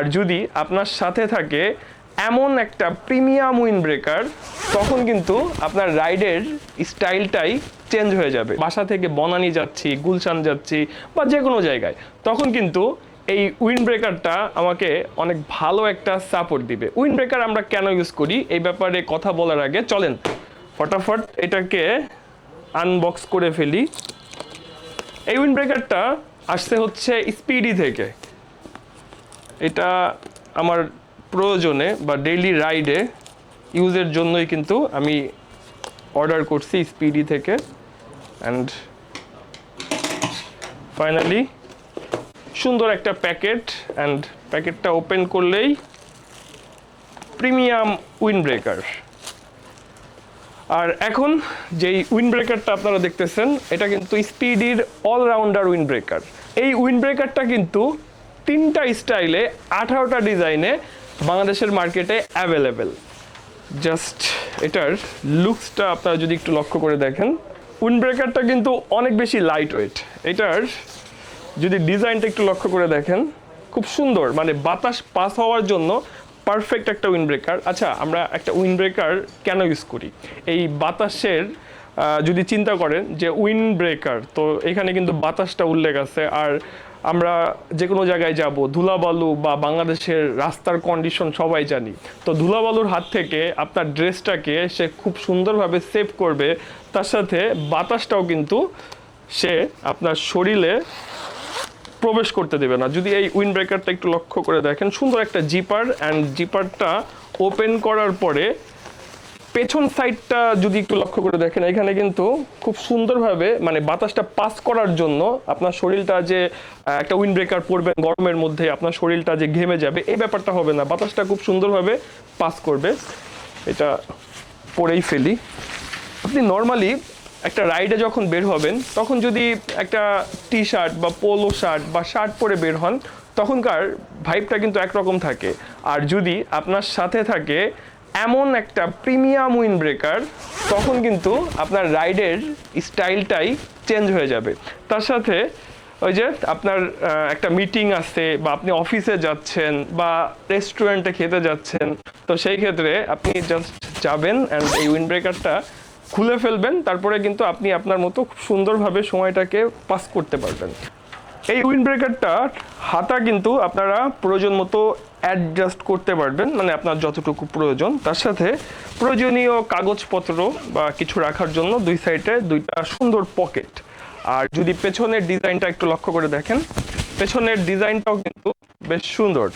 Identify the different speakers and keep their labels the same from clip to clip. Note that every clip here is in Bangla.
Speaker 1: আর যদি আপনার সাথে থাকে এমন একটা প্রিমিয়াম উইন্ড ব্রেকার, তখন কিন্তু আপনার রাইডের স্টাইলটাই চেঞ্জ হয়ে যাবে। বাসা থেকে বনানী যাচ্ছি, গুলশান যাচ্ছি বা যে কোনো জায়গায়, তখন কিন্তু এই উইন্ড ব্রেকারটা আমাকে অনেক ভালো একটা সাপোর্ট দিবে। উইন্ড ব্রেকার আমরা কেন ইউজ করি এই ব্যাপারে কথা বলার আগে চলেন ফটাফট এটাকে আনবক্স করে ফেলি। এই উইন্ড ব্রেকারটা আসছে হচ্ছে স্পিডি থেকে। এটা আমার প্রয়োজনে বা ডেইলি রাইডে ইউজের জন্যই কিন্তু আমি অর্ডার করছি স্পিডি থেকে। অ্যান্ড ফাইনালি সুন্দর একটা প্যাকেট, অ্যান্ড প্যাকেটটা ওপেন করলেই প্রিমিয়াম উইন্ড ব্রেকার। আর এখন যেই উইন্ড ব্রেকারটা আপনারা দেখতেছেন, এটা কিন্তু স্পিডির অলরাউন্ডার উইন্ড ব্রেকার। এই উইন্ড ব্রেকারটা কিন্তু 3টা স্টাইলে 18টা ডিজাইনে বাংলাদেশের মার্কেটে অ্যাভেলেবেল। জাস্ট এটার লুকসটা আপনারা যদি একটু লক্ষ্য করে দেখেন, উইন্ড ব্রেকারটা কিন্তু অনেক বেশি লাইট ওয়েট। এটার যদি ডিজাইনটা একটু লক্ষ্য করে দেখেন, খুব সুন্দর, মানে বাতাস পাস হওয়ার জন্য পারফেক্ট একটা উইন্ড ব্রেকার। আচ্ছা, আমরা একটা উইন্ড ব্রেকার কেন ইউজ করি? এই বাতাসের যদি চিন্তা করেন যে উইন্ড ব্রেকার, তো এখানে কিন্তু বাতাসটা উল্লেখ আছে। আর আমরা যে কোনো জায়গায় যাব, ধুলাবালু বা বাংলাদেশের রাস্তার কন্ডিশন সবাই জানি, তো ধুলাবালুর হাত থেকে আপনার ড্রেসটাকে সে খুব সুন্দরভাবে সেভ করবে, তার সাথে বাতাসটাও কিন্তু সে আপনার শরীরে প্রবেশ করতে দেবে না। যদি এই উইন্ড ব্রেকারটা একটু লক্ষ্য করে দেখেন, সুন্দর একটা জিপার, অ্যান্ড জিপারটা ওপেন করার পরে পেছন সাইডটা যদি একটু লক্ষ্য করে দেখেন, এখানে কিন্তু খুব সুন্দরভাবে মানে বাতাসটা পাস করার জন্য আপনার শরীরটা যে একটা উইন্ড ব্রেকার পরবেন গরমের মধ্যে আপনার শরীরটা যে ঘেমে যাবে, এই ব্যাপারটা হবে না। বাতাসটা খুব সুন্দরভাবে পাস করবে। এটা পরেই ফেলি। আপনি নর্মালি একটা রাইডে যখন বের হবেন, তখন যদি একটা টি শার্ট বা পোলো শার্ট বা শার্ট পরে বের হন, তখনকার ভাইবটা কিন্তু একরকম থাকে। আর যদি আপনার সাথে থাকে এমন একটা প্রিমিয়াম উইন্ড ব্রেকার, তখন কিন্তু আপনার রাইডের স্টাইলটাই চেঞ্জ হয়ে যাবে। তার সাথে ওই যে আপনার একটা মিটিং আছে বা আপনি অফিসে যাচ্ছেন বা রেস্টুরেন্টে খেতে যাচ্ছেন, তো সেই ক্ষেত্রে আপনি জাস্ট যাবেন অ্যান্ড এই উইন্ড ব্রেকারটা খুলে ফেলবেন, তারপরে কিন্তু আপনি আপনার মতো খুব সুন্দরভাবে সময়টাকে পাস করতে পারবেন। এই উইন্ড ব্রেকারটা হাতা কিন্তু আপনারা প্রয়োজন মতো অ্যাডজাস্ট করতে পারবেন, মানে আপনার যতটুকু প্রয়োজন। তার সাথে প্রয়োজনীয় কাগজপত্র বা কিছু রাখার জন্য দুই সাইডে 2টা সুন্দর পকেট। আর যদি পেছনের ডিজাইনটা একটু লক্ষ্য করে দেখেন, পেছনের ডিজাইনটাও কিন্তু বেশ সুন্দর।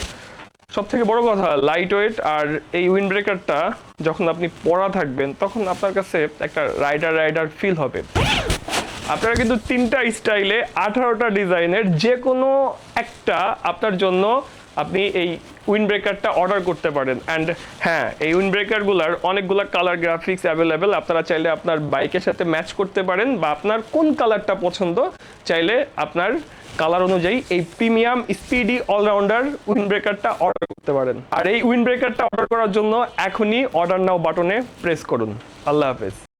Speaker 1: সব থেকে বড় কথা লাইট ওয়েট। আর এই উইন্ড ব্রেকারটা যখন আপনি পরা থাকবেন, তখন আপনার কাছে একটা রাইডার ফিল হবে। আপনারা কিন্তু 3টা স্টাইলে 18টা ডিজাইনের যে কোনো একটা আপনার জন্য আপনি এই উইন্ড ব্রেকারটা অর্ডার করতে পারেন। অ্যান্ড হ্যাঁ, এই উইন্ড ব্রেকারগুলোর অনেকগুলো কালার গ্রাফিক্স অ্যাভেলেবেল। আপনারা চাইলে আপনার বাইকের সাথে ম্যাচ করতে পারেন, বা আপনার কোন কালারটা পছন্দ চাইলে আপনার কালার অনুযায়ী এই প্রিমিয়াম স্পিডি অলরাউন্ডার উইন্ড ব্রেকারটা অর্ডার করতে পারেন। আর এই উইন্ড ব্রেকারটা অর্ডার করার জন্য এখনই অর্ডার নাও বাটনে প্রেস করুন। আল্লাহ হাফেজ।